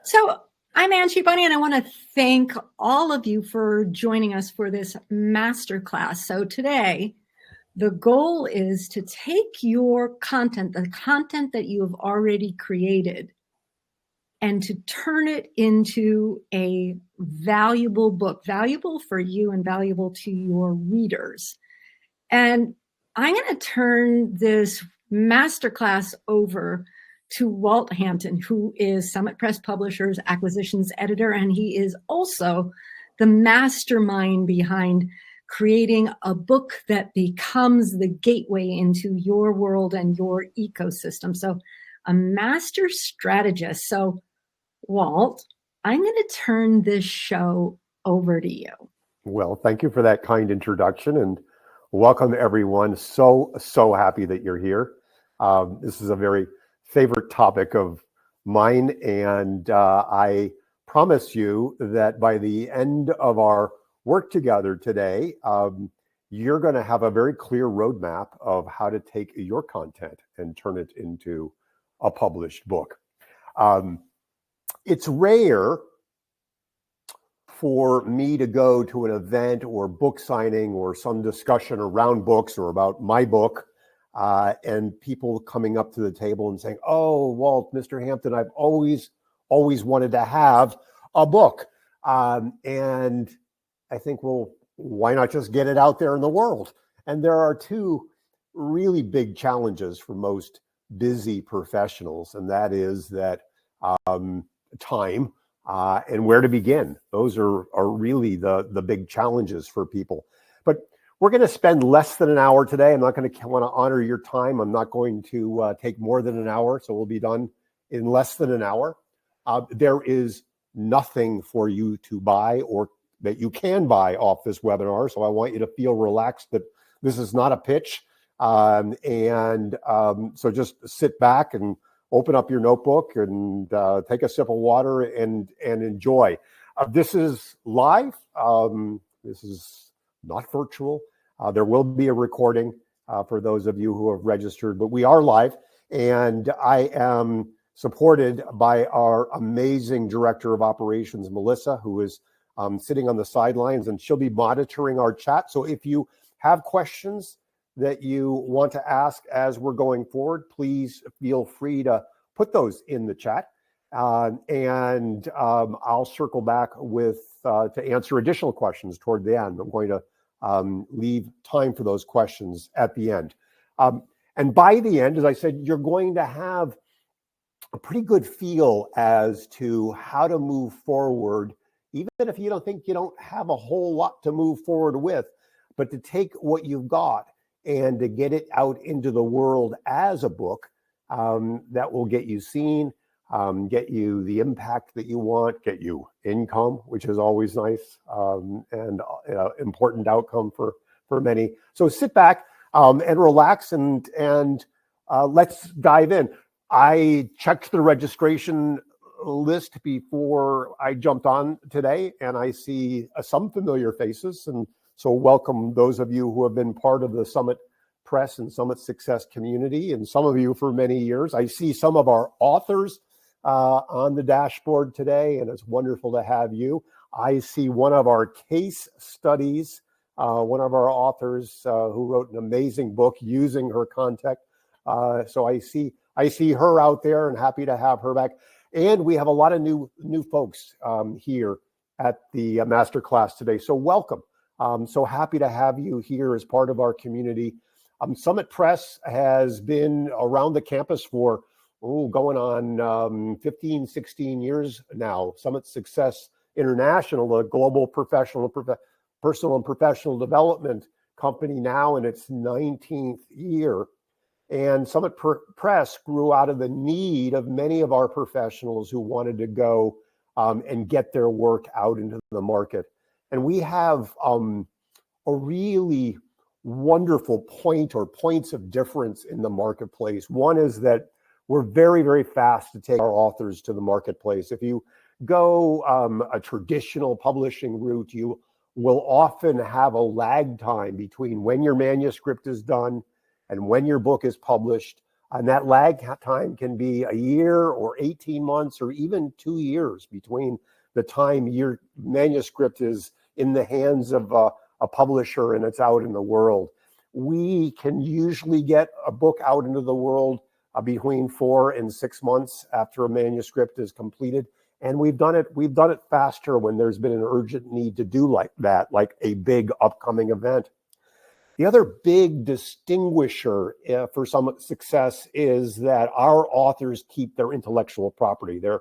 So I'm Angie Bunny, and I want to thank all of you for joining us for this masterclass. So today, the goal is to take your content, the content that you have already created, and to turn it into a valuable book, valuable for you and valuable to your readers. And I'm going to turn this masterclass over to Walt Hampton, who is Summit Press Publishers Acquisitions Editor, and he is also the mastermind behind creating a book that becomes the gateway into your world and your ecosystem. So a master strategist. So Walt, I'm going to turn this show over to you. Well, thank you for that kind introduction and welcome everyone. So happy that you're here. This is a very favorite topic of mine, and I promise you that by the end of our work together today, you're going to have a very clear roadmap of how to take your content and turn it into a published book. It's rare for me to go to an event or book signing or some discussion around books or about my book, and people coming up to the table and saying, "Oh, Walt, Mr. Hampton, I've always wanted to have a book." And I think, well, why not just get it out there in the world? And there are two really big challenges for most busy professionals, and that is that time and where to begin. Those are really the big challenges for people. But we're going to spend less than an hour today. I'm not going to want to honor your time. I'm not going to take more than an hour, so we'll be done in less than an hour. There is nothing for you to buy or that you can buy off this webinar, so I want you to feel relaxed that this is not a pitch. So just sit back and open up your notebook and take a sip of water and enjoy. This is live. This is not virtual. There will be a recording for those of you who have registered, but we are live. And I am supported by our amazing Director of Operations, Melissa, who is sitting on the sidelines, and she'll be monitoring our chat. So if you have questions that you want to ask as we're going forward, please feel free to put those in the chat, and I'll circle back with to answer additional questions toward the end. I'm going to leave time for those questions at the end. And by the end, as I said, you're going to have a pretty good feel as to how to move forward, even if you don't have a whole lot to move forward with, but to take what you've got and to get it out into the world as a book that will get you seen, get you the impact that you want, get you income, which is always nice, and important outcome for many. So sit back and relax and let's dive in. I checked the registration list before I jumped on today, and I see some familiar faces, and so welcome those of you who have been part of the Summit Press and Summit Success community, and some of you for many years. I see some of our authors on the dashboard today, and it's wonderful to have you. I see one of our case studies, one of our authors who wrote an amazing book using her content. So I see her out there, and happy to have her back. And we have a lot of new folks here at the masterclass today. So welcome. So happy to have you here as part of our community. Summit Press has been around the campus for going on 15, 16 years now. Summit Success International, a global personal and professional development company, now in its 19th year. And Summit Press grew out of the need of many of our professionals who wanted to go and get their work out into the market. And we have a really wonderful points of difference in the marketplace. One is that we're very, very fast to take our authors to the marketplace. If you go a traditional publishing route, you will often have a lag time between when your manuscript is done and when your book is published. And that lag time can be a year or 18 months or even 2 years between the time your manuscript is in the hands of a publisher and it's out in the world. We can usually get a book out into the world between 4 and 6 months after a manuscript is completed. And we've done it faster when there's been an urgent need to do like that, like a big upcoming event. The other big distinguisher for some success is that our authors keep their intellectual property, their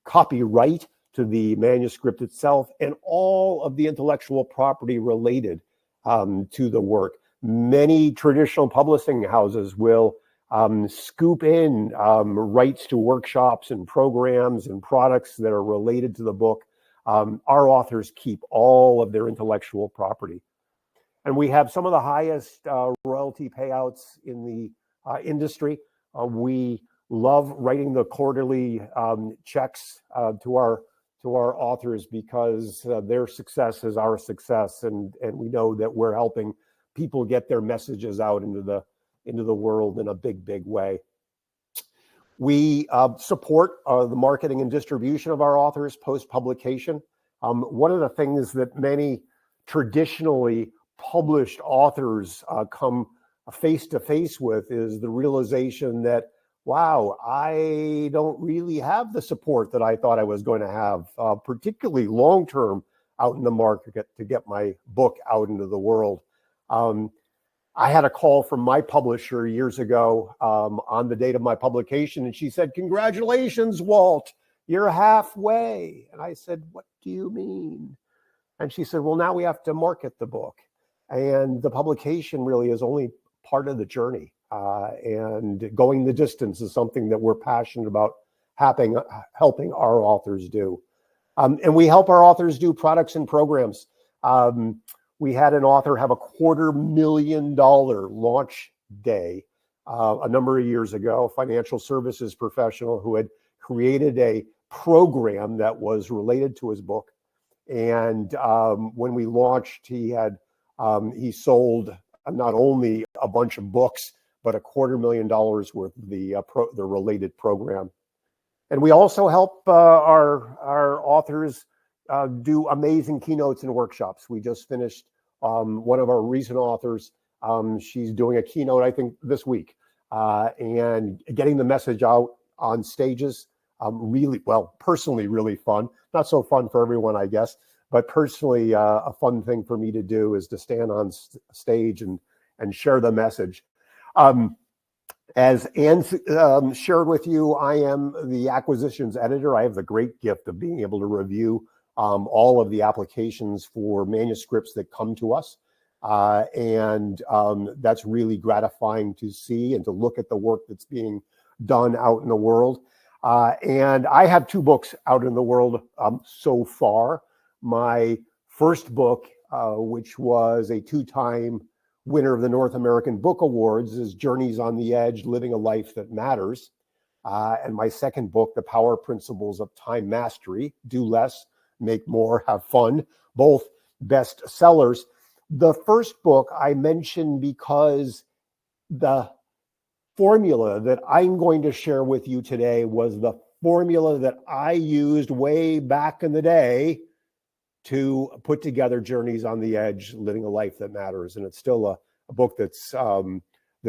copyright to the manuscript itself, and all of the intellectual property related to the work. Many traditional publishing houses will scoop in rights to workshops and programs and products that are related to the book. Our authors keep all of their intellectual property. And we have some of the highest royalty payouts in the industry. We love writing the quarterly checks to our authors because their success is our success, and we know that we're helping people get their messages out into the world in a big way. We support the marketing and distribution of our authors post-publication. One of the things that many traditionally published authors come face to face with is the realization that, wow, I don't really have the support that I thought I was going to have, particularly long-term out in the market to get my book out into the world. I had a call from my publisher years ago on the date of my publication, and she said, "Congratulations, Walt, you're halfway." And I said, "What do you mean?" And she said, "Well, now we have to market the book. And the publication really is only part of the journey. And going the distance is something that we're passionate about helping our authors do. And we help our authors do products and programs. We had an author have a $250,000 launch day a number of years ago, a financial services professional who had created a program that was related to his book. And when we launched, he sold not only a bunch of books, but a $250,000 worth of the related program. And we also help our authors do amazing keynotes and workshops. We just finished one of our recent authors. She's doing a keynote, I think, this week, and getting the message out on stages. Personally, really fun. Not so fun for everyone, I guess. But personally, a fun thing for me to do is to stand on stage and share the message. As Anne shared with you, I am the acquisitions editor. I have the great gift of being able to review all of the applications for manuscripts that come to us. And that's really gratifying to see and to look at the work that's being done out in the world. And I have 2 books out in the world so far. My first book, which was a 2-time winner of the North American Book Awards, is Journeys on the Edge, Living a Life That Matters. And my second book, The Power Principles of Time Mastery, Do Less, Make More, Have Fun, both bestsellers. The first book I mentioned because the formula that I'm going to share with you today was the formula that I used way back in the day to put together Journeys on the Edge, Living a Life That Matters. And it's still a book that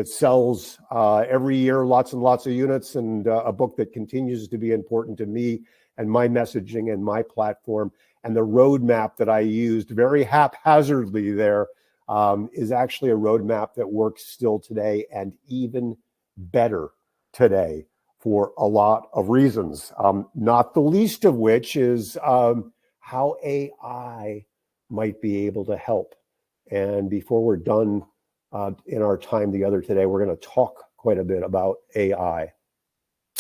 sells every year, lots and lots of units, and a book that continues to be important to me and my messaging and my platform. And the roadmap that I used very haphazardly there is actually a roadmap that works still today and even better today for a lot of reasons, not the least of which is how AI might be able to help. And before we're done in our time together today, we're going to talk quite a bit about AI.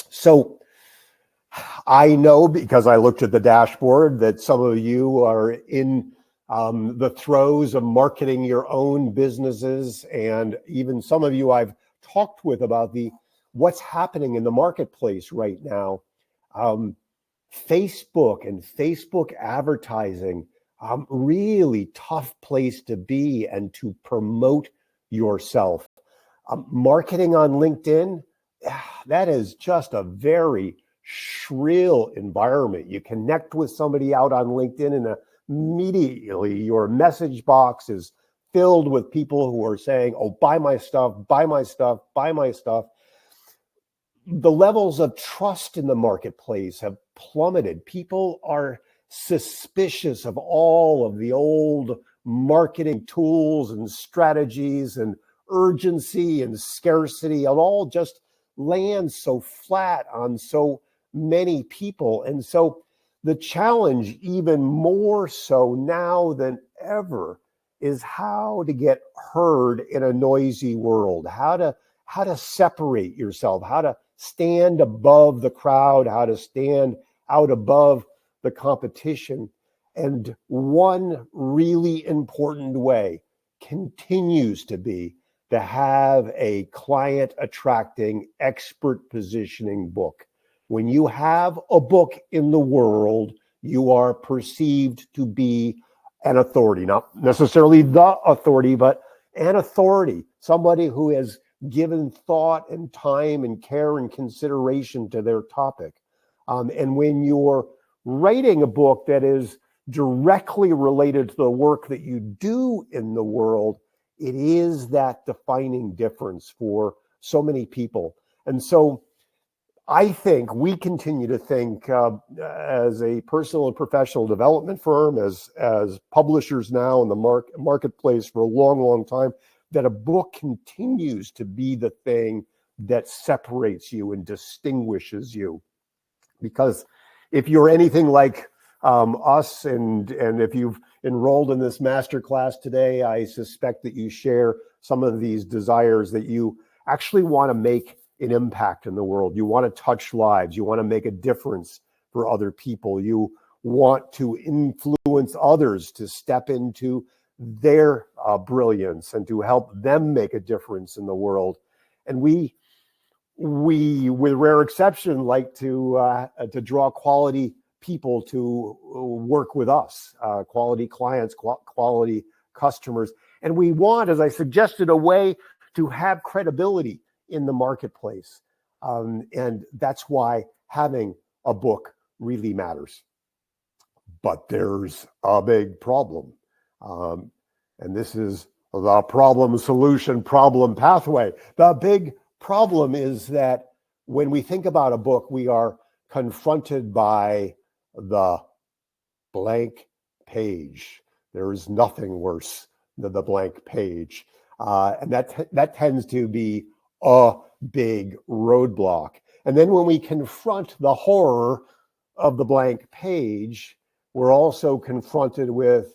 So I know, because I looked at the dashboard, that some of you are in the throes of marketing your own businesses, and even some of you I've talked with about what's happening in the marketplace right now. Facebook and Facebook advertising, really tough place to be and to promote yourself. Marketing on LinkedIn, that is just a very shrill environment. You connect with somebody out on LinkedIn and immediately your message box is filled with people who are saying, oh, buy my stuff, buy my stuff, buy my stuff. The levels of trust in the marketplace have plummeted. People are suspicious of all of the old marketing tools and strategies, and urgency and scarcity. It all just lands so flat on so many people. And so the challenge, even more so now than ever, is how to get heard in a noisy world, how to separate yourself, how to stand above the crowd, how to stand out above the competition. And one really important way continues to be to have a client attracting, expert positioning book. When you have a book in the world, you are perceived to be an authority, not necessarily the authority, but an authority, somebody who has given thought and time and care and consideration to their topic. And when you're writing a book that is directly related to the work that you do in the world, it is that defining difference for so many people. And so I think we continue to think as a personal and professional development firm, as publishers now in the marketplace for a long, long time, that a book continues to be the thing that separates you and distinguishes you. Because if you're anything like us, and if you've enrolled in this masterclass today, I suspect that you share some of these desires, that you actually want to make an impact in the world. You want to touch lives. You want to make a difference for other people. You want to influence others to step into their brilliance and to help them make a difference in the world. And we with rare exception, like to draw quality people to work with us, quality clients, quality customers. And we want, as I suggested, a way to have credibility in the marketplace. And that's why having a book really matters. But there's a big problem. And this is the problem solution problem pathway. The big problem is that when we think about a book, we are confronted by the blank page. There is nothing worse than the blank page. And that tends to be a big roadblock. And then when we confront the horror of the blank page, we're also confronted with,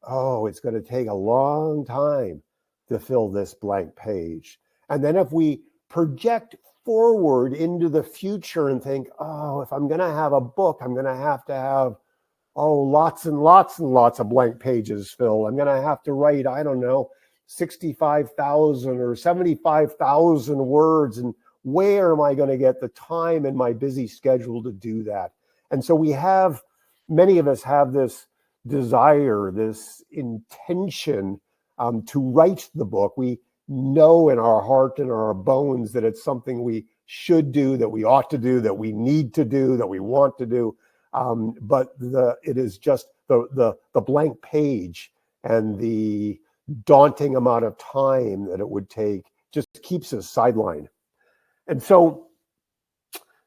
oh, it's going to take a long time to fill this blank page. And then if we project forward into the future and think, oh, if I'm going to have a book, I'm going to have lots and lots and lots of blank pages filled. I'm going to have to write, I don't know, 65,000 or 75,000 words. And where am I going to get the time in my busy schedule to do that? And so many of us have this desire, this intention to write the book. We know in our heart and our bones that it's something we should do, that we ought to do, that we need to do, that we want to do. But it is just the blank page and the daunting amount of time that it would take just keeps us sidelined. And so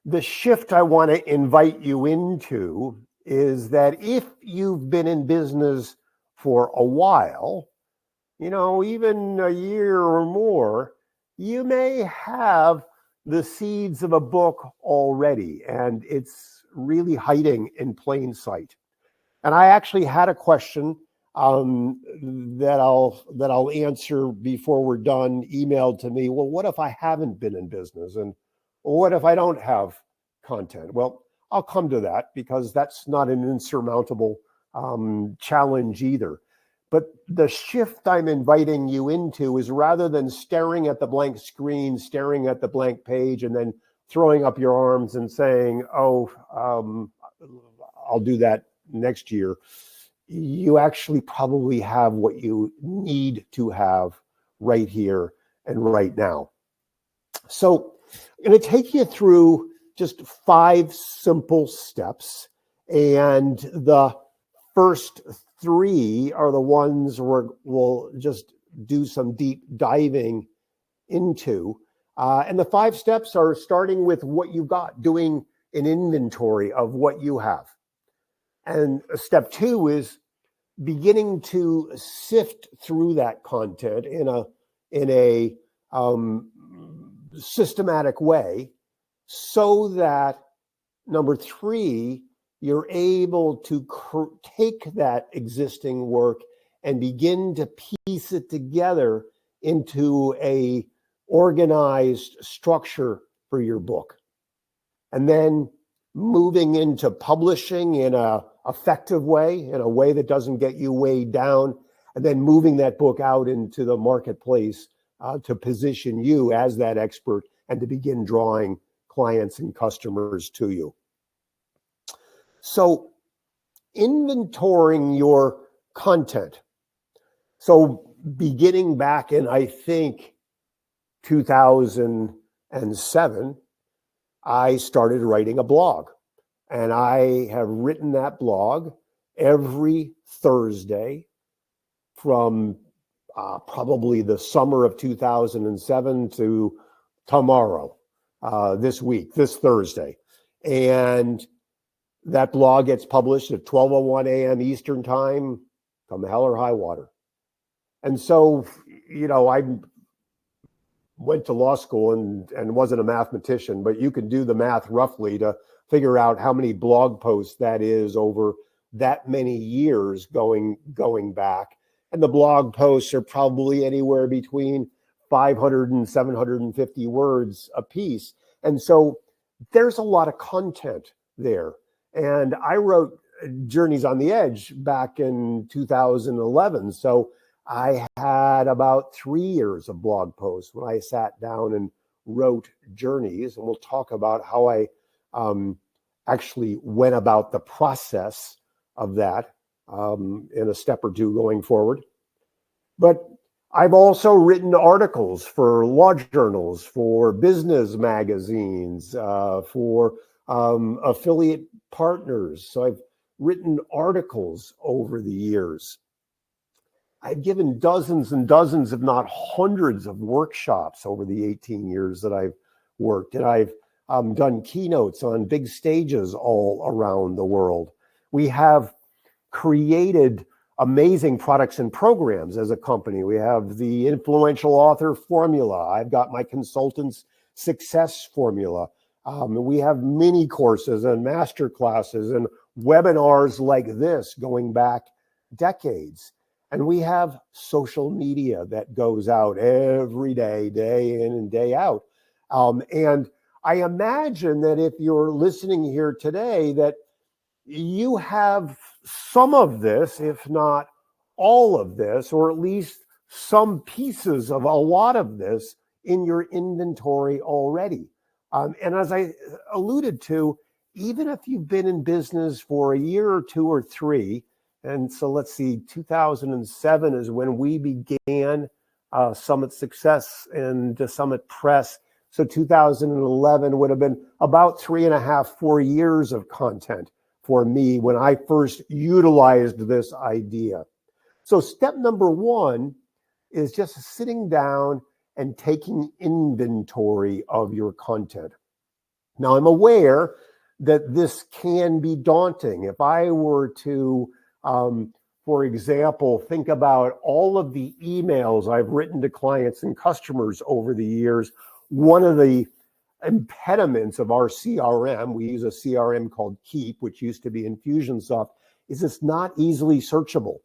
the shift I want to invite you into is that if you've been in business for a while, even a year or more, you may have the seeds of a book already, and it's really hiding in plain sight. And I actually had a question that I'll answer before we're done, emailed to me. Well, what if I haven't been in business? And what if I don't have content? Well, I'll come to that because that's not an insurmountable challenge either. But the shift I'm inviting you into is, rather than staring at the blank screen, staring at the blank page, and then throwing up your arms and saying, oh, I'll do that next year, you actually probably have what you need to have right here and right now. So I'm going to take you through just 5 simple steps. And the first 3 are the ones we'll just do some deep diving into. And the 5 steps are starting with what you've got, doing an inventory of what you have. And step 2 is beginning to sift through that content in a systematic way, so that number 3, you're able to take that existing work and begin to piece it together into a organized structure for your book. And then moving into publishing in a effective way, in a way that doesn't get you weighed down, and then moving that book out into the marketplace to position you as that expert and to begin drawing clients and customers to you. So inventorying your content. So beginning back in, I think, 2007, I started writing a blog. And I have written that blog every Thursday from probably the summer of 2007 to tomorrow, this Thursday. And that blog gets published at 12:01 a.m. Eastern time, come hell or high water. And so, I went to law school and wasn't a mathematician, but you can do the math roughly to figure out how many blog posts that is over that many years going back. And the blog posts are probably anywhere between 500 and 750 words a piece. And so there's a lot of content there. And I wrote Journeys on the Edge back in 2011. So I had about 3 years of blog posts when I sat down and wrote Journeys. And we'll talk about how I actually went about the process of that in a step or two going forward. But I've also written articles for law journals, for business magazines, for affiliate partners. So I've written articles over the years. I've given dozens and dozens, if not hundreds, of workshops over the 18 years that I've worked. And I've done keynotes on big stages all around the world. We have created amazing products and programs as a company. We have the Influential Author Formula. I've got my Consultants Success Formula. We have mini courses and master classes and webinars like this going back decades. And we have social media that goes out every day, day in and day out. And I imagine that if you're listening here today, that you have some of this, if not all of this, or at least some pieces of a lot of this in your inventory already. And as I alluded to, even if you've been in business for a year or 2 or 3, and so let's see, 2007 is when we began Summit Success and Summit Press. So 2011 would have been about 3.5, 4 years of content for me when I first utilized this idea. So step number 1 is just sitting down and taking inventory of your content. Now, I'm aware that this can be daunting. If I were to, for example, think about all of the emails I've written to clients and customers over the years, one of the impediments of our CRM, we use a CRM called Keep, which used to be Infusionsoft, is it's not easily searchable.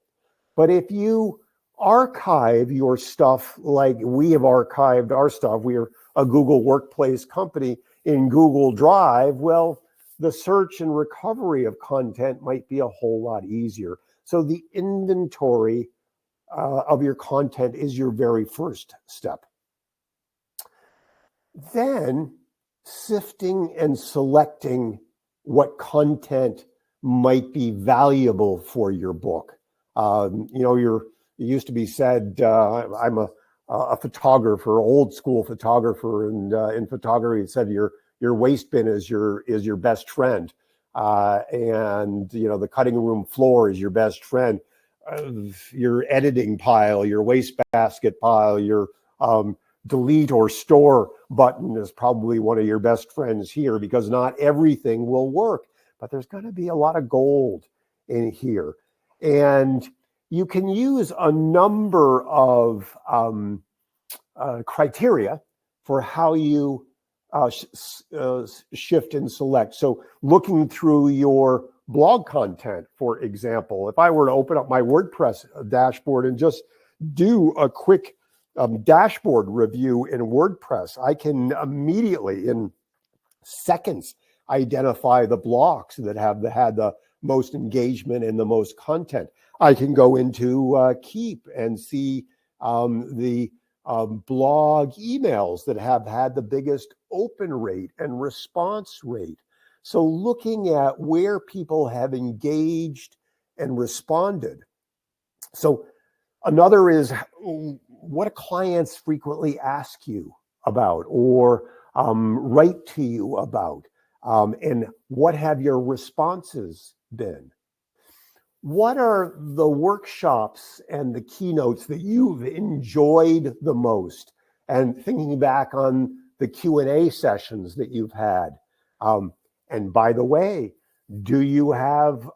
But if you archive your stuff like we have archived our stuff, we are a Google Workplace company, in Google Drive, well, the search and recovery of content might be a whole lot easier. So the inventory of your content is your very first step. Then sifting and selecting what content might be valuable for your book. It used to be said, I'm a a photographer, old school photographer, and in photography, it said your waste bin is your best friend, and the cutting room floor is your best friend. Your editing pile, your wastebasket pile, your delete or store button is probably one of your best friends here, because not everything will work, but there's going to be a lot of gold in here. And you can use a number of criteria for how you shift and select. So looking through your blog content, for example, if I were to open up my WordPress dashboard and just do a quick dashboard review in WordPress, I can immediately, in seconds, identify the blocks that have had the most engagement and the most content. I can go into Keep and see the blog emails that have had the biggest open rate and response rate. So looking at where people have engaged and responded. So another is, what do clients frequently ask you about or write to you about? And what have your responses been? What are the workshops and the keynotes that you've enjoyed the most? And thinking back on the Q&A sessions that you've had. And by the way, do you have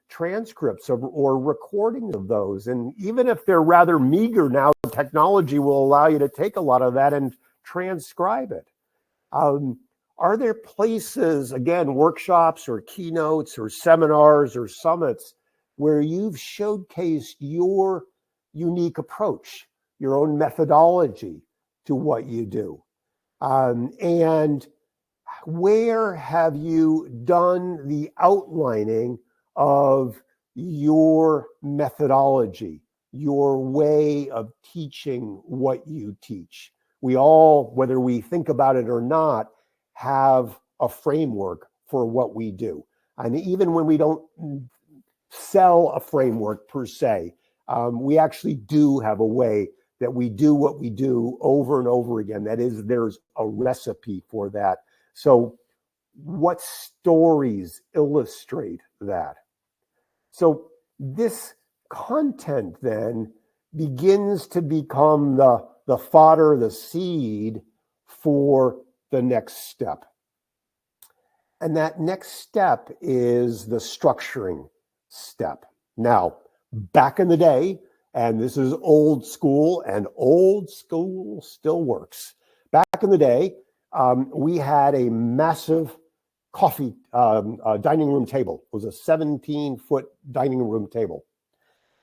transcripts or recording of those? And even if they're rather meager now, technology will allow you to take a lot of that and transcribe it. Are there places, again, workshops or keynotes or seminars or summits, where you've showcased your unique approach, your own methodology to what you do? And where have you done the outlining of your methodology, your way of teaching what you teach? We all, whether we think about it or not, have a framework for what we do. And even when we don't sell a framework per se, we actually do have a way that we do what we do over and over again. That is, there's a recipe for that. So what stories illustrate that? So this content then begins to become the fodder, the seed for the next step. And that next step is the structuring step. Now, back in the day, and this is old school, and old school still works. Back in the day, we had a massive coffee dining room table. It was a 17-foot dining room table.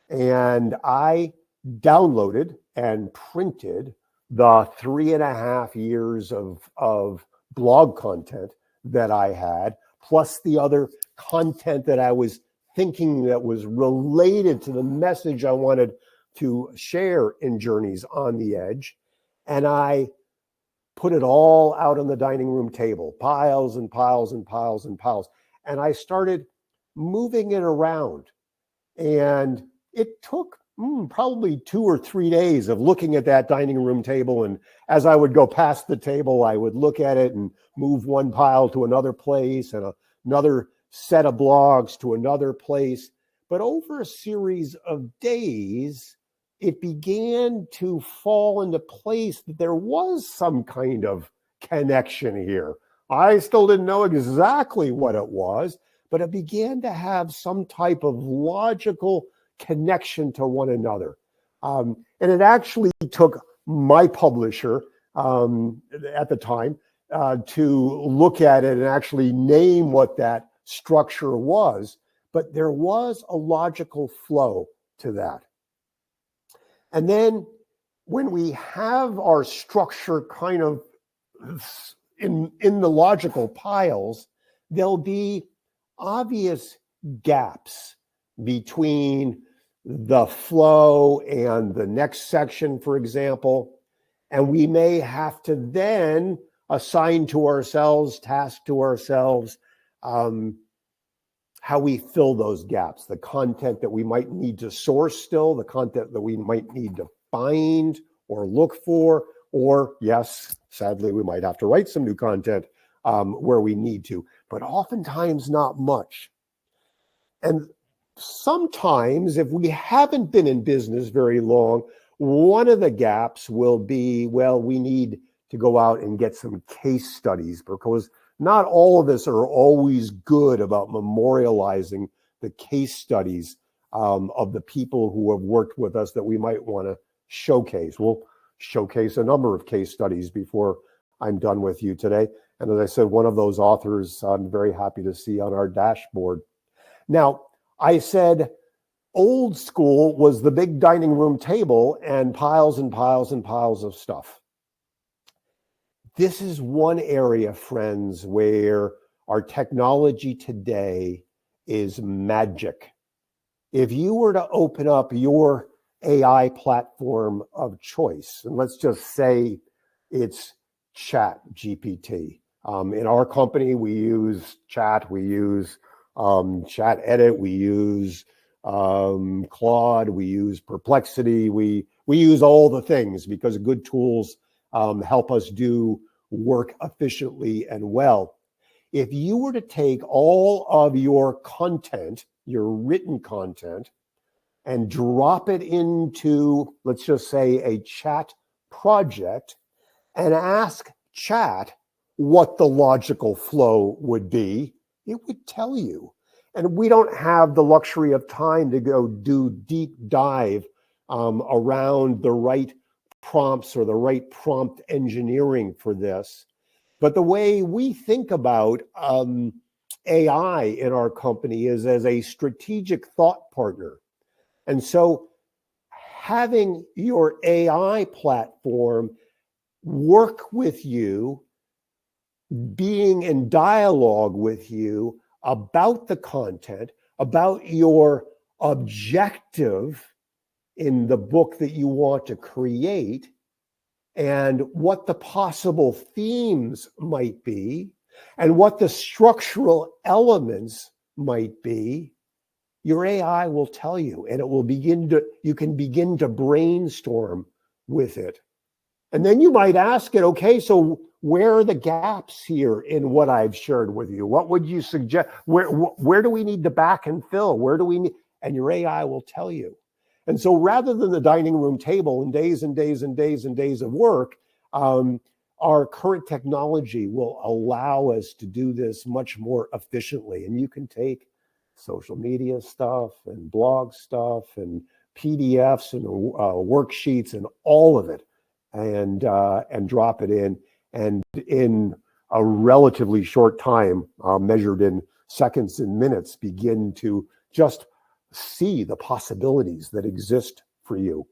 And I downloaded and printed the 3.5 years of blog content that I had, plus the other content that I was thinking that was related to the message I wanted to share in Journeys on the Edge. And I put it all out on the dining room table, piles and piles and piles and piles. And I started moving it around. And it took probably 2 or 3 days of looking at that dining room table. And as I would go past the table, I would look at it and move one pile to another place and another set of blogs to another place. But over a series of days, it began to fall into place that there was some kind of connection here. I still didn't know exactly what it was, but it began to have some type of logical connection to one another. And it actually took my publisher at the time to look at it and actually name what that structure was. But there was a logical flow to that. And then when we have our structure kind of in the logical piles, there'll be obvious gaps between the flow and the next section, for example. And we may have to then assign to ourselves, task to ourselves, how we fill those gaps, the content that we might need to source still, the content that we might need to find or look for, or yes, sadly, we might have to write some new content where we need to, but oftentimes not much. And sometimes, if we haven't been in business very long, one of the gaps will be, well, we need to go out and get some case studies, because not all of us are always good about memorializing the case studies of the people who have worked with us that we might want to showcase. We'll showcase a number of case studies before I'm done with you today. And as I said, one of those authors I'm very happy to see on our dashboard. Now, I said old school was the big dining room table and piles and piles and piles of stuff. This is one area, friends, where our technology today is magic. If you were to open up your AI platform of choice, and let's just say it's ChatGPT. In our company, we use Chat, we use Chat Edit, we use Claude, we use Perplexity, we use all the things because good tools help us do work efficiently and well. If you were to take all of your content, your written content, and drop it into, let's just say, a chat project, and ask Chat what the logical flow would be, it would tell you. And we don't have the luxury of time to go do deep dive around the right prompts or the right prompt engineering for this. But the way we think about AI in our company is as a strategic thought partner. And so having your AI platform work with you, being in dialogue with you about the content, about your objective in the book that you want to create, and what the possible themes might be, and what the structural elements might be, your AI will tell you, and it will you can begin to brainstorm with it. And then you might ask it, okay, so where are the gaps here in what I've shared with you? What would you suggest? Where do we need to back and fill? Where do we need? And your AI will tell you. And so rather than the dining room table and days and days and days and days of work, our current technology will allow us to do this much more efficiently. And you can take social media stuff and blog stuff and PDFs and worksheets and all of it, and drop it in, and in a relatively short time, measured in seconds and minutes, begin to just see the possibilities that exist for you.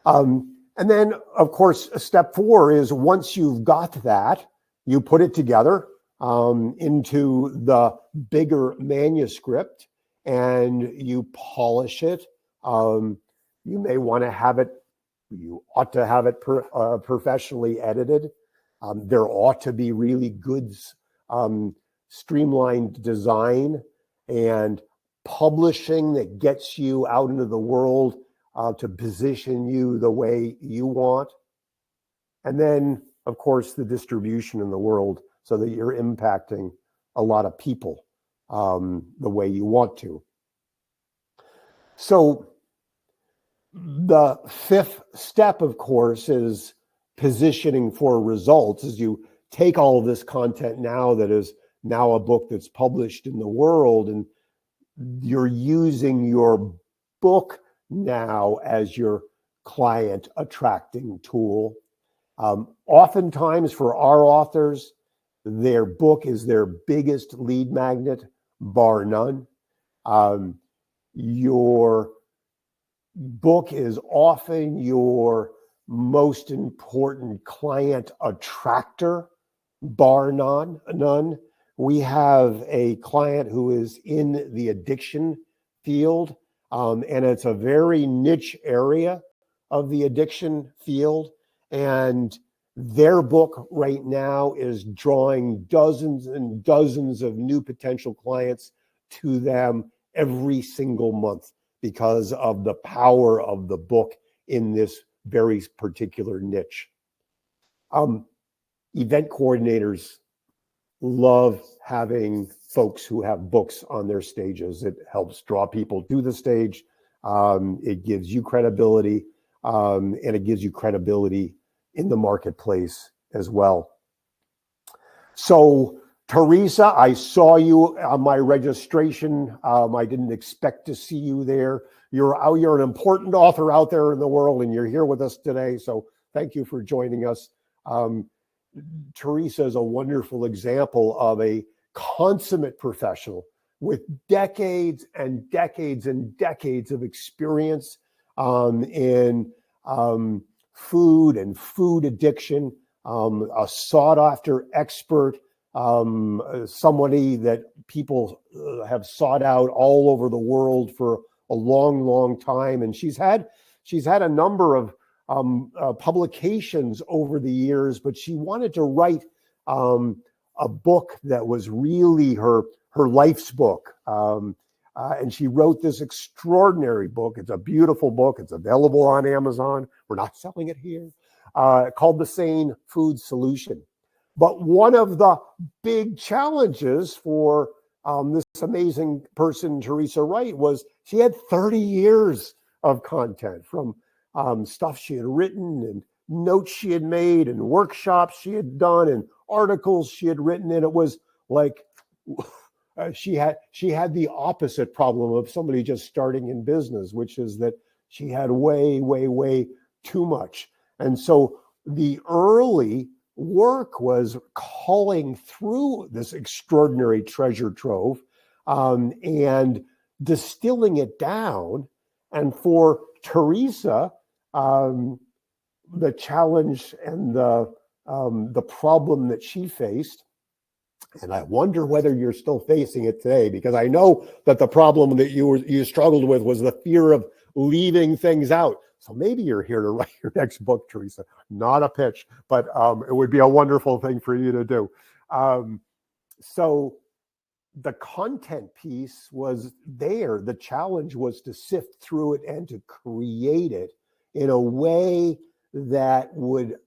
And then, of course, step 4 is once you've got that, you put it together into the bigger manuscript and you polish it. You may want to have it, you ought to have it professionally edited. There ought to be really good streamlined design and publishing that gets you out into the world to position you the way you want. And then, of course, the distribution in the world so that you're impacting a lot of people the way you want to. So the 5th step, of course, is positioning for results. As you take all of this content now that is now a book that's published in the world, and you're using your book now as your client attracting tool. Oftentimes for our authors, their book is their biggest lead magnet, bar none. Your book is often your most important client attractor, bar none. We have a client who is in the addiction field, and it's a very niche area of the addiction field. And their book right now is drawing dozens and dozens of new potential clients to them every single month because of the power of the book in this very particular niche. Event coordinators love having folks who have books on their stages. It helps draw people to the stage. It gives you credibility, and it gives you credibility in the marketplace as well. So, Teresa, I saw you on my registration. I didn't expect to see you there. You're an important author out there in the world, and you're here with us today. So thank you for joining us. Teresa is a wonderful example of a consummate professional with decades and decades and decades of experience in food and food addiction, a sought-after expert, somebody that people have sought out all over the world for a long, long time. And she's had a number of publications over the years, but she wanted to write a book that was really her life's book. And she wrote this extraordinary book. It's a beautiful book. It's available on Amazon. We're not selling it here. Called The Sane Food Solution. But one of the big challenges for this amazing person, Teresa Wright, was she had 30 years of content from stuff she had written and notes she had made and workshops she had done and articles she had written. And it was like she had the opposite problem of somebody just starting in business, which is that she had way, way, way too much. And so the early work was calling through this extraordinary treasure trove and distilling it down. And for Teresa, the challenge and the problem that she faced, and I wonder whether you're still facing it today, because I know that the problem that you struggled with was the fear of leaving things out. So maybe you're here to write your next book, Teresa. Not a pitch, but it would be a wonderful thing for you to do. So the content piece was there. The challenge was to sift through it and to create it in a way that would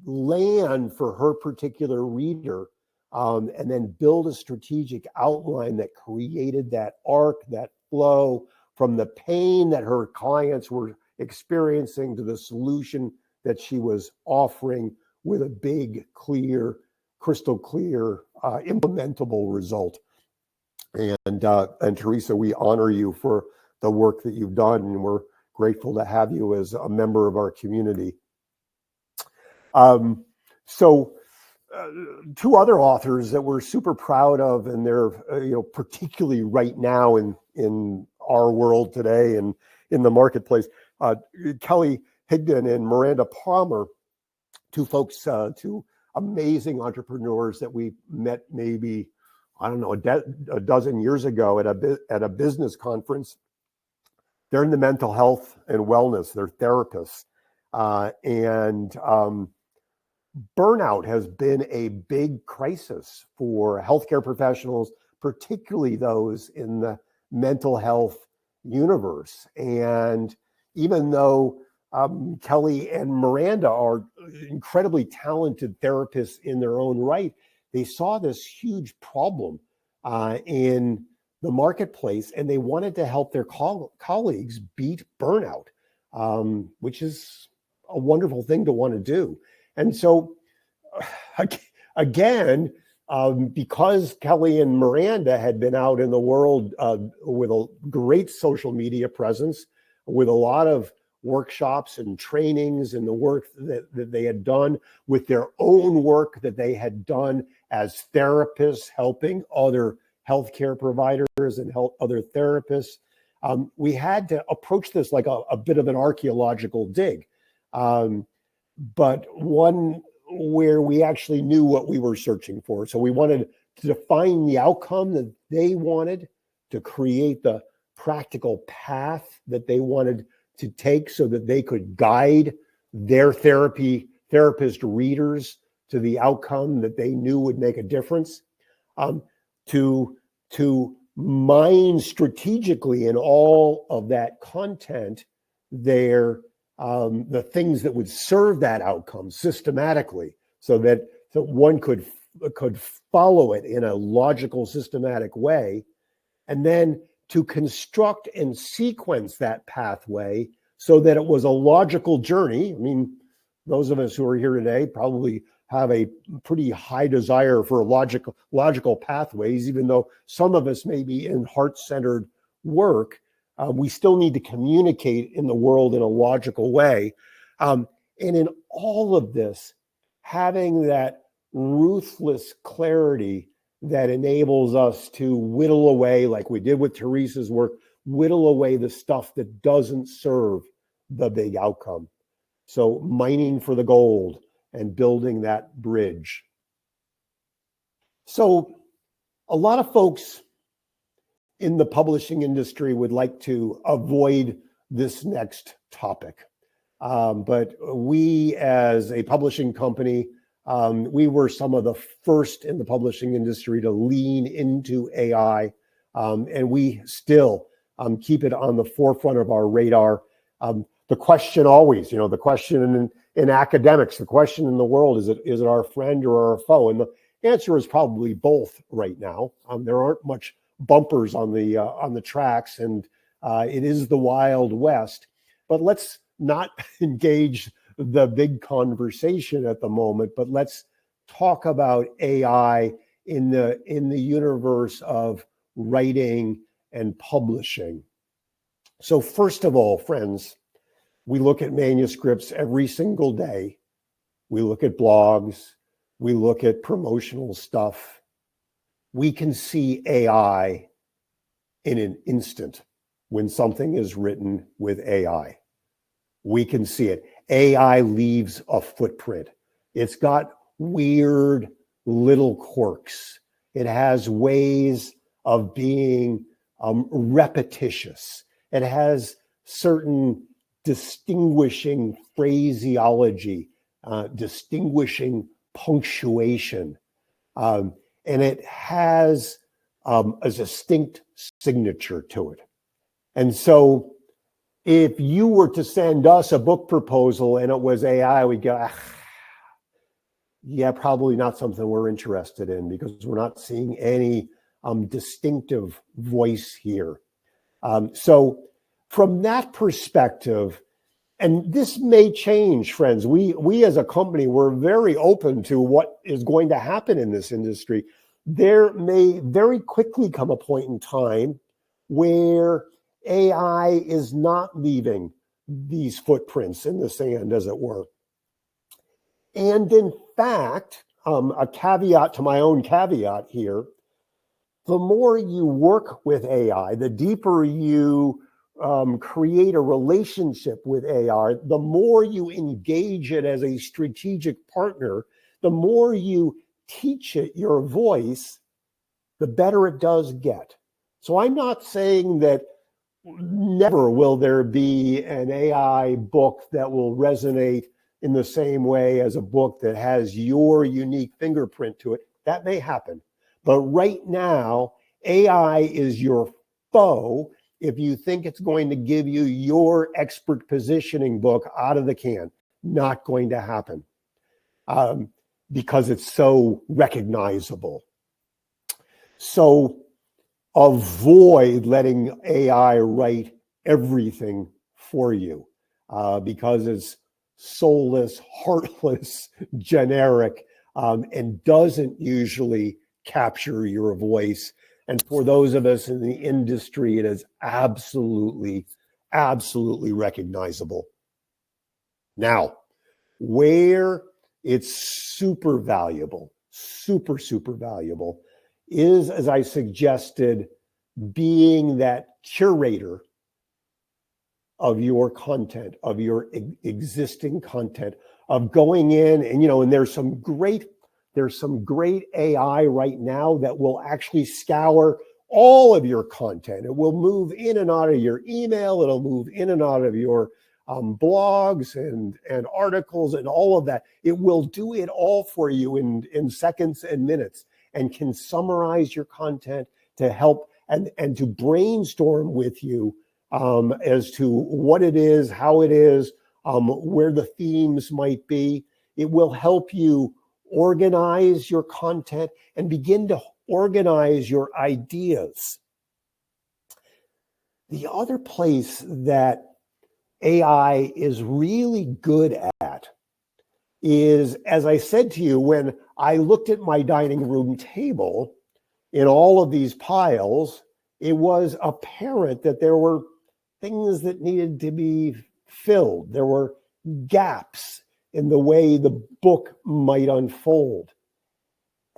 land for her particular reader, and then build a strategic outline that created that arc, that flow from the pain that her clients were experiencing to the solution that she was offering with a big, clear, crystal clear, implementable result. And Teresa, we honor you for the work that you've done, and we're grateful to have you as a member of our community. So two other authors that we're super proud of, and they're particularly right now in our world today and in the marketplace, Kelly Higdon and Miranda Palmer, two amazing entrepreneurs that we met maybe, I don't know, a dozen years ago at a business conference. They're in the mental health and wellness. They're therapists. And burnout has been a big crisis for healthcare professionals, particularly those in the mental health universe. And even though Kelly and Miranda are incredibly talented therapists in their own right, they saw this huge problem in the marketplace, and they wanted to help their colleagues beat burnout, which is a wonderful thing to want to do. And so, again, because Kelly and Miranda had been out in the world with a great social media presence, with a lot of workshops and trainings and the work that they had done, with their own work that they had done as therapists, helping other healthcare providers and other therapists, we had to approach this like a bit of an archaeological dig, but one where we actually knew what we were searching for. So we wanted to define the outcome that they wanted, to create the practical path that they wanted to take so that they could guide their therapist readers to the outcome that they knew would make a difference, to mine strategically in all of that content their the things that would serve that outcome systematically, so that one could follow it in a logical, systematic way, and then to construct and sequence that pathway so that it was a logical journey. I mean, those of us who are here today probably have a pretty high desire for logical pathways, even though some of us may be in heart-centered work. We still need to communicate in the world in a logical way. And in all of this, having that ruthless clarity that enables us to whittle away, like we did with Teresa's work, whittle away the stuff that doesn't serve the big outcome. So mining for the gold and building that bridge. So a lot of folks in the publishing industry would like to avoid this next topic. But we, as a publishing company, we were some of the first in the publishing industry to lean into AI, and we still keep it on the forefront of our radar. The question always, the question in academics, the question in the world, is it our friend or our foe? And the answer is probably both right now. There aren't much bumpers on the tracks, and it is the Wild West. But let's not engage the big conversation at the moment, but let's talk about AI in the universe of writing and publishing. So first of all, friends, we look at manuscripts every single day. We look at blogs. We look at promotional stuff. We can see AI in an instant when something is written with AI. We can see it. AI leaves a footprint. It's got weird little quirks. It has ways of being repetitious. It has certain distinguishing phraseology, distinguishing punctuation, and it has a distinct signature to it. And so if you were to send us a book proposal and it was AI, we'd go, yeah, probably not something we're interested in, because we're not seeing any distinctive voice here. So from that perspective, and this may change, friends, we as a company, we're very open to what is going to happen in this industry. There may very quickly come a point in time where AI is not leaving these footprints in the sand, as it were. And in fact, a caveat to my own caveat here, the more you work with AI, the deeper you create a relationship with AI, the more you engage it as a strategic partner, the more you teach it your voice, the better it does get. So I'm not saying that never will there be an AI book that will resonate in the same way as a book that has your unique fingerprint to it. That may happen. But right now, AI is your foe if you think it's going to give you your expert positioning book out of the can. Not going to happen because it's so recognizable. So avoid letting AI write everything for you because it's soulless, heartless, generic, and doesn't usually capture your voice. And for those of us in the industry, it is absolutely, absolutely recognizable. Now, where it's super valuable, super valuable, is, as I suggested, being that curator of your content, of your existing content, of going in and, and there's some great AI right now that will actually scour all of your content. It will move in and out of your email. It'll move in and out of your blogs and articles and all of that. It will do it all for you in seconds and minutes, and can summarize your content to help and to brainstorm with you as to what it is, how it is, where the themes might be. It will help you organize your content and begin to organize your ideas. The other place that AI is really good at is, as I said to you, when I looked at my dining room table in all of these piles, it was apparent that there were things that needed to be filled. There were gaps in the way the book might unfold.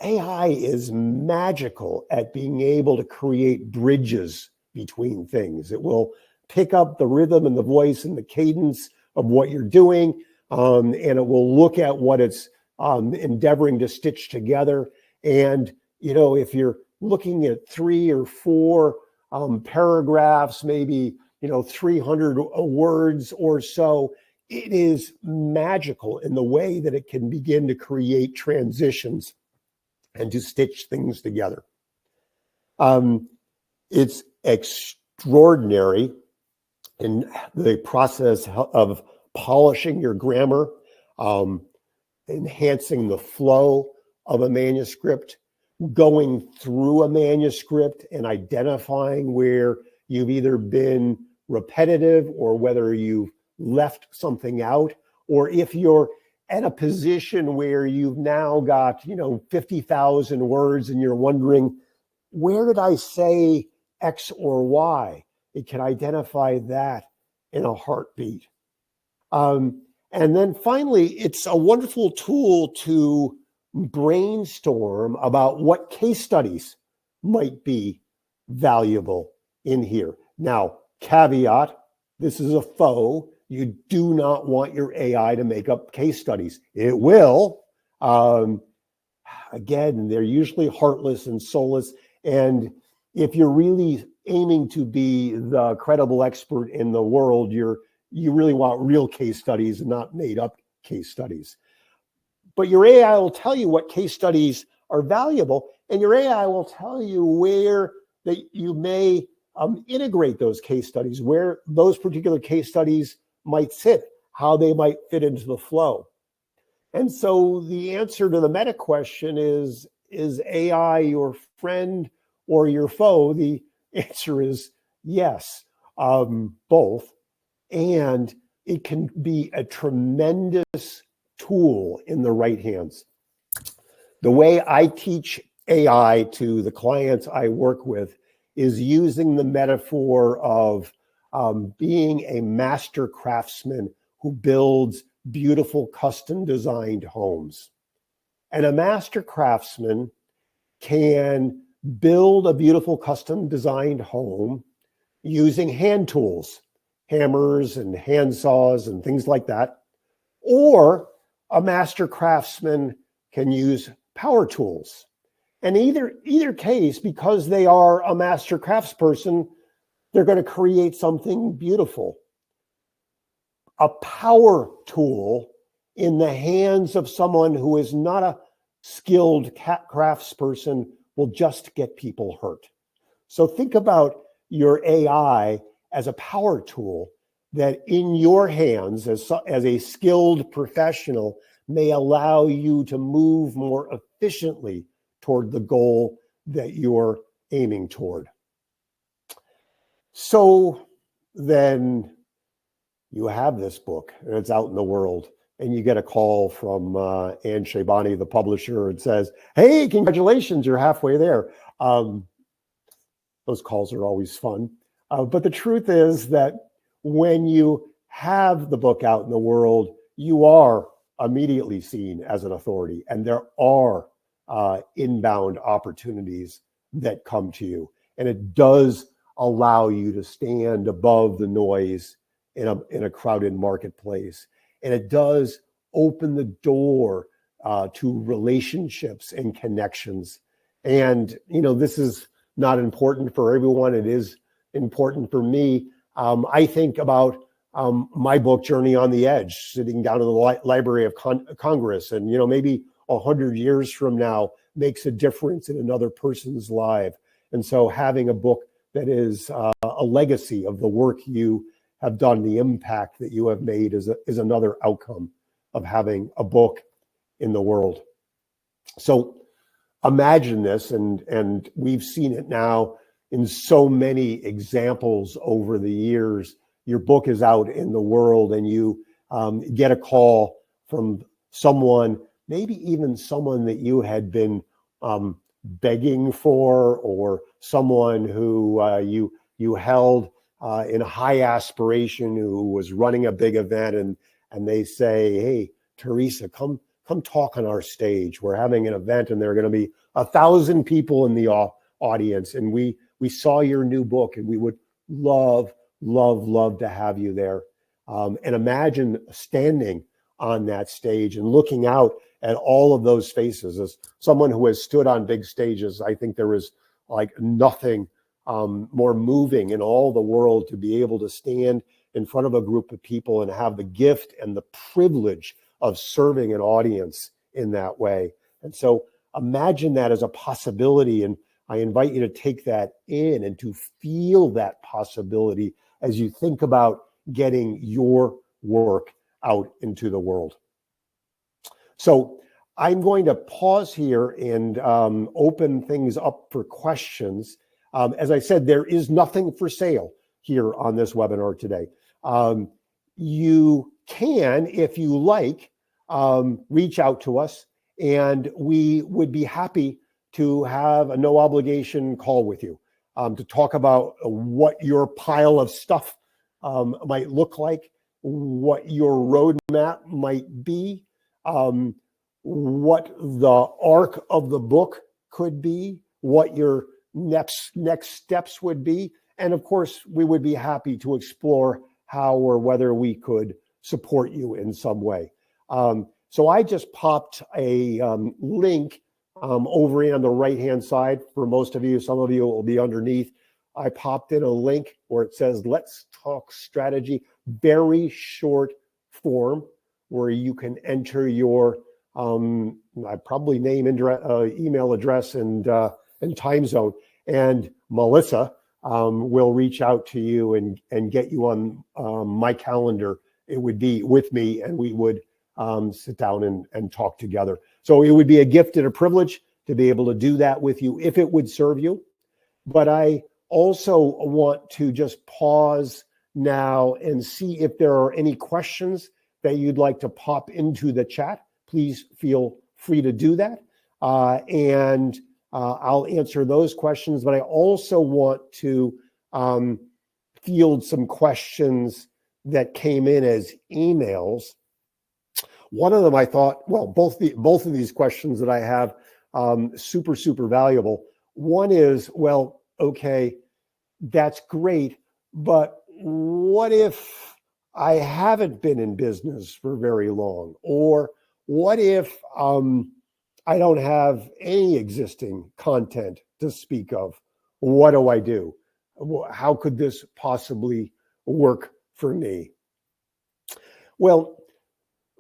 AI is magical at being able to create bridges between things. It will pick up the rhythm and the voice and the cadence of what you're doing, and it will look at what it's endeavoring to stitch together. And, you know, if you're looking at 3 or 4 paragraphs, maybe, 300 words or so, it is magical in the way that it can begin to create transitions and to stitch things together. It's extraordinary in the process of polishing your grammar, enhancing the flow of a manuscript, going through a manuscript and identifying where you've either been repetitive or whether you've left something out, or if you're at a position where you've now got, 50,000 words and you're wondering, where did I say X or Y? It can identify that in a heartbeat. And then finally, it's a wonderful tool to brainstorm about what case studies might be valuable in here. Now, caveat, this is a faux. You do not want your AI to make up case studies. It will. Again, they're usually heartless and soulless. And if you're really aiming to be the credible expert in the world, you really want real case studies and not made up case studies. But your AI will tell you what case studies are valuable, and your AI will tell you where that you may integrate those case studies, where those particular case studies might sit, how they might fit into the flow. And so the answer to the meta question is AI your friend or your foe? The answer is yes, both. And it can be a tremendous tool in the right hands. The way I teach AI to the clients I work with is using the metaphor of being a master craftsman who builds beautiful custom designed homes. And a master craftsman can build a beautiful custom designed home using hand tools, hammers and hand saws and things like that. Or a master craftsman can use power tools. And either case, because they are a master craftsperson, they're going to create something beautiful. A power tool in the hands of someone who is not a skilled craftsperson will just get people hurt. So think about your AI as a power tool that in your hands as a skilled professional may allow you to move more efficiently toward the goal that you're aiming toward. So then you have this book and it's out in the world, and you get a call from Ann Shaybani, the publisher, and says, "Hey, congratulations, you're halfway there." Those calls are always fun. But the truth is that when you have the book out in the world, you are immediately seen as an authority, and there are inbound opportunities that come to you. And it does allow you to stand above the noise in a crowded marketplace. And it does open the door to relationships and connections. And, this is not important for everyone. It is important for me. I think about my book, Journey on the Edge, sitting down in the Library of Congress, and, maybe 100 years from now makes a difference in another person's life. And so having a book that is a legacy of the work you have done, the impact that you have made is another outcome of having a book in the world. So imagine this, and we've seen it now in so many examples over the years. Your book is out in the world, and you get a call from someone, maybe even someone that you had been begging for, or someone who you held in high aspiration, who was running a big event, and they say, "Hey, Teresa, come talk on our stage. We're having an event, and there are going to be 1,000 people in the audience, and we saw your new book, and we would love to have you there." And imagine standing on that stage and looking out at all of those faces. As someone who has stood on big stages, I think there is like nothing more moving in all the world to be able to stand in front of a group of people and have the gift and the privilege of serving an audience in that way. And so imagine that as a possibility, and I invite you to take that in and to feel that possibility as you think about getting your work out into the world. So I'm going to pause here and open things up for questions. As I said, there is nothing for sale here on this webinar today. You can, if you like, reach out to us, and we would be happy to have a no obligation call with you to talk about what your pile of stuff might look like, what your roadmap might be, what the arc of the book could be, what your next steps would be. And of course, we would be happy to explore how or whether we could support you in some way. So I just popped a link over in on the right-hand side for most of you. Some of you it will be underneath. I popped in a link where it says, "Let's Talk Strategy," very short form where you can enter your, I probably name, email address and time zone. And Melissa will reach out to you and get you on my calendar. It would be with me, and we would sit down and talk together. So it would be a gift and a privilege to be able to do that with you if it would serve you. But I also want to just pause now and see if there are any questions that you'd like to pop into the chat. Please feel free to do that. And I'll answer those questions, but I also want to field some questions that came in as emails. One of them I thought, well, both of these questions that I have, super valuable. One is, well, okay, that's great, but what if I haven't been in business for very long? Or what if I don't have any existing content to speak of? What do I do? How could this possibly work for me? Well,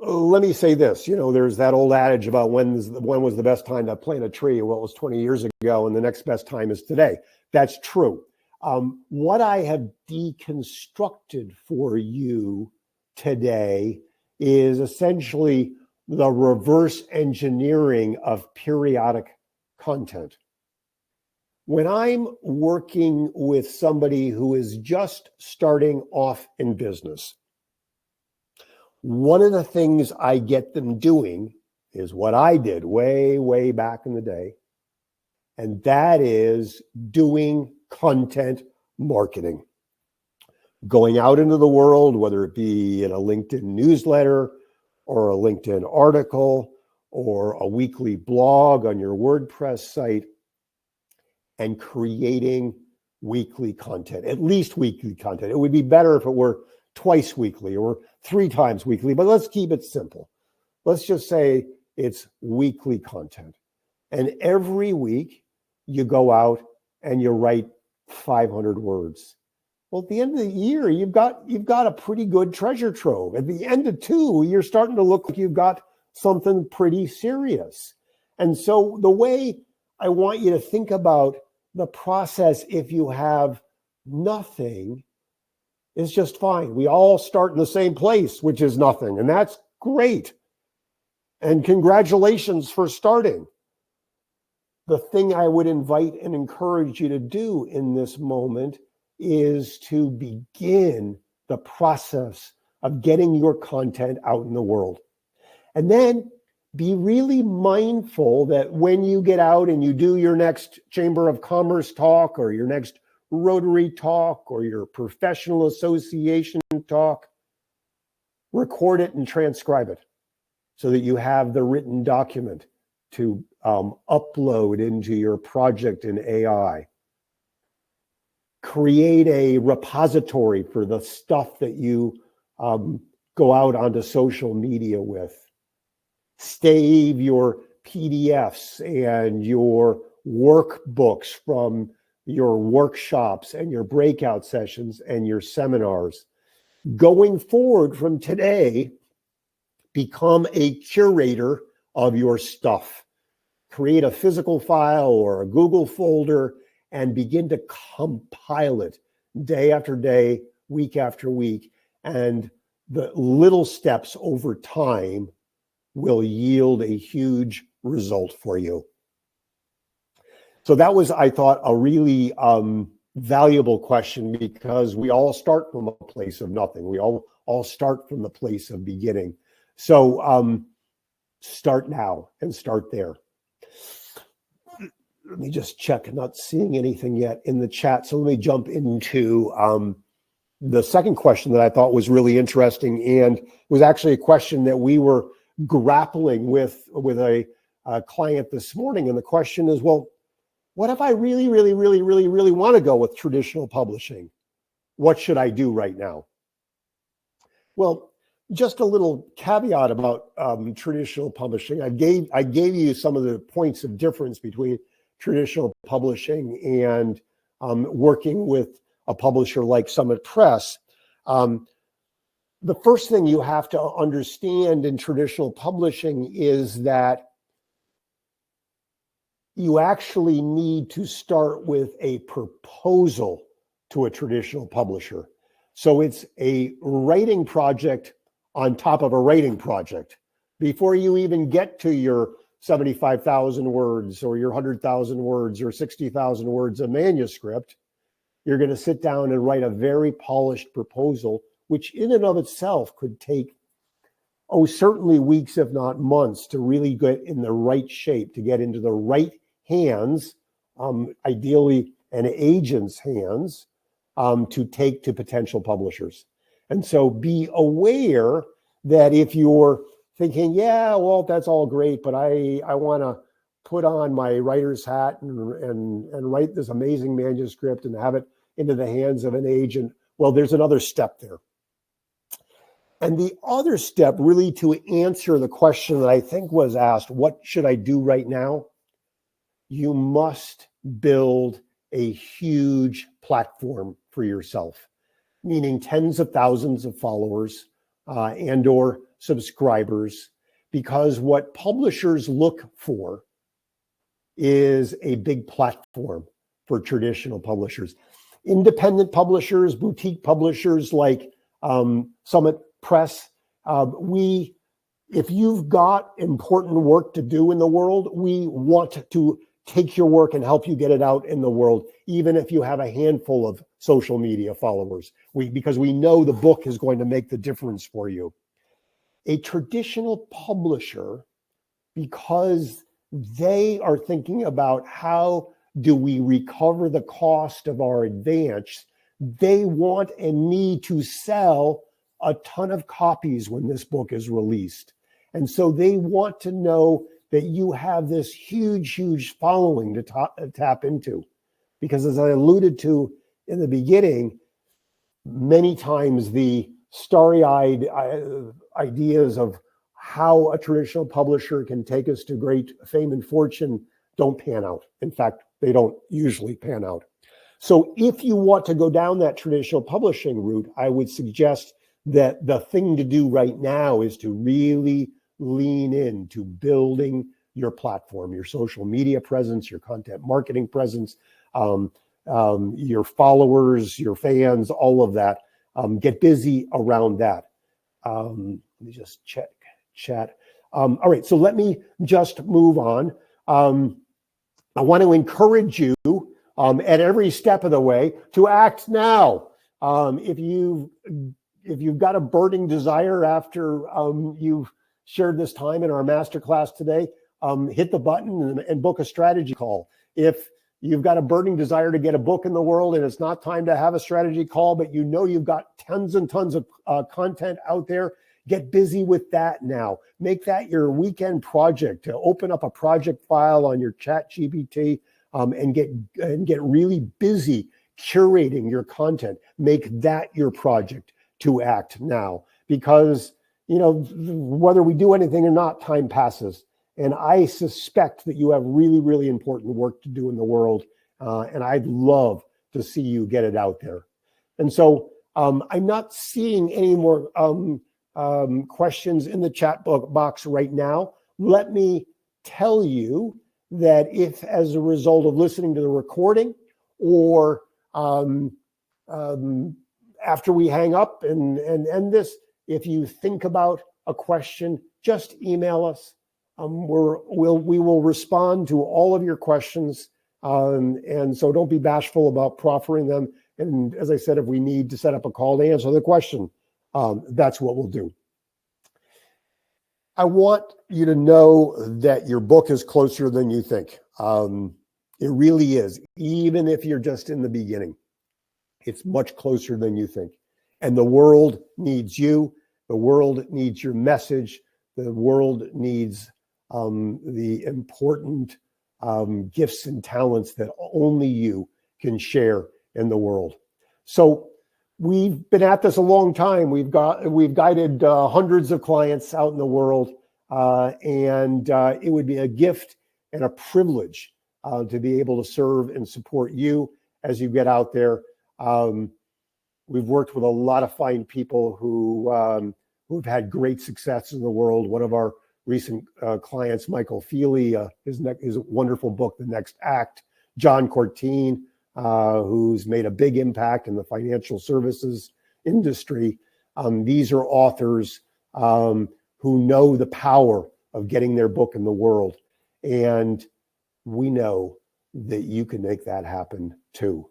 let me say this. There's that old adage about when was the best time to plant a tree? Well, it was 20 years ago, and the next best time is today. That's true. What I have deconstructed for you today is essentially the reverse engineering of periodic content. When I'm working with somebody who is just starting off in business, one of the things I get them doing is what I did way back in the day, and that is doing content marketing. Going out into the world, whether it be in a LinkedIn newsletter or a LinkedIn article or a weekly blog on your WordPress site, and creating weekly content, at least weekly content. It would be better if it were twice weekly or 3 times weekly, but let's keep it simple. Let's just say it's weekly content. And every week you go out and you write 500 words. Well, at the end of the year, you've got a pretty good treasure trove. At the end of 2, you're starting to look like you've got something pretty serious. And so the way I want you to think about the process if you have nothing is just fine. We all start in the same place, which is nothing. And that's great. And congratulations for starting. The thing I would invite and encourage you to do in this moment is to begin the process of getting your content out in the world. And then be really mindful that when you get out and you do your next Chamber of Commerce talk or your next Rotary talk or your professional association talk, record it and transcribe it so that you have the written document to upload into your project in AI. Create a repository for the stuff that you go out onto social media with. Save your PDFs and your workbooks from your workshops and your breakout sessions and your seminars. Going forward from today, become a curator of your stuff. Create a physical file or a Google folder and begin to compile it day after day, week after week. And the little steps over time will yield a huge result for you. So that was, I thought, a really valuable question, because we all start from a place of nothing. We all start from the place of beginning. So start now and start there. Let me just check. I'm not seeing anything yet in the chat. So let me jump into the second question that I thought was really interesting, and was actually a question that we were grappling with a client this morning. And the question is, well, what if I really want to go with traditional publishing? What should I do right now? Well, just a little caveat about traditional publishing. I gave you some of the points of difference between traditional publishing and working with a publisher like Summit Press. The first thing you have to understand in traditional publishing is that you actually need to start with a proposal to a traditional publisher. So it's a writing project on top of a writing project. Before you even get to your 75,000 words or your 100,000 words or 60,000 words of manuscript, you're going to sit down and write a very polished proposal, which in and of itself could take, certainly weeks, if not months, to really get in the right shape, to get into the right hands, ideally an agent's hands, to take to potential publishers. And so be aware that if you're thinking, yeah, well, that's all great, but I want to put on my writer's hat and write this amazing manuscript and have it into the hands of an agent, well, there's another step there. And the other step, really, to answer the question that I think was asked, what should I do right now? You must build a huge platform for yourself, meaning tens of thousands of followers and or subscribers, because what publishers look for is a big platform for traditional publishers. Independent publishers, boutique publishers like Summit Press, if you've got important work to do in the world, we want to take your work and help you get it out in the world, even if you have a handful of social media followers, because we know the book is going to make the difference for you. A traditional publisher, because they are thinking about how do we recover the cost of our advance, they want and need to sell a ton of copies when this book is released. And so they want to know that you have this huge following to tap into. Because as I alluded to in the beginning, many times the starry-eyed ideas of how a traditional publisher can take us to great fame and fortune don't pan out. In fact, they don't usually pan out. So if you want to go down that traditional publishing route, I would suggest that the thing to do right now is to really lean into building your platform, your social media presence, your content marketing presence, your followers, your fans, all of that. Get busy around that. Let me just check chat. All right, so let me just move on. I want to encourage you at every step of the way to act now. If you've got a burning desire after you've shared this time in our masterclass today, hit the button and book a strategy call. If you've got a burning desire to get a book in the world and it's not time to have a strategy call, but you know you've got tons and tons of content out there, get busy with that now. Make that your weekend project to open up a project file on your ChatGPT and get really busy curating your content. Make that your project to act now, because whether we do anything or not, time passes. And I suspect that you have really, really important work to do in the world. And I'd love to see you get it out there. And so I'm not seeing any more questions in the chat box right now. Let me tell you that if, as a result of listening to the recording or after we hang up and end this, if you think about a question, just email us. We will respond to all of your questions. And so don't be bashful about proffering them. And as I said, if we need to set up a call to answer the question, that's what we'll do. I want you to know that your book is closer than you think. It really is. Even if you're just in the beginning, it's much closer than you think. And the world needs you. The world needs your message. The world needs the important gifts and talents that only you can share in the world. So we've been at this a long time. We've guided hundreds of clients out in the world, and it would be a gift and a privilege to be able to serve and support you as you get out there. We've worked with a lot of fine people who've had great success in the world. One of our recent clients, Michael Feely, his wonderful book, The Next Act. John Courtine, who's made a big impact in the financial services industry. These are authors who know the power of getting their book in the world. And we know that you can make that happen too.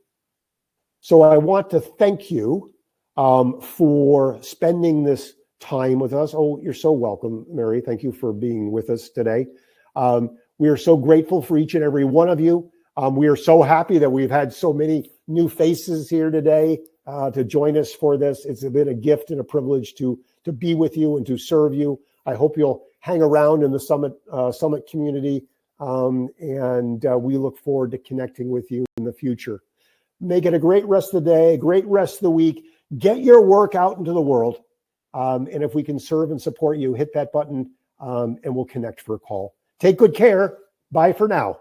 So I want to thank you for spending this time with us. Oh, you're so welcome, Mary. Thank you for being with us today. We are so grateful for each and every one of you. We are so happy that we've had so many new faces here today to join us for this. It's been a gift and a privilege to be with you and to serve you. I hope you'll hang around in the Summit community, and we look forward to connecting with you in the future. Make it a great rest of the day, a great rest of the week. Get your work out into the world. And if we can serve and support you, hit that button and we'll connect for a call. Take good care. Bye for now.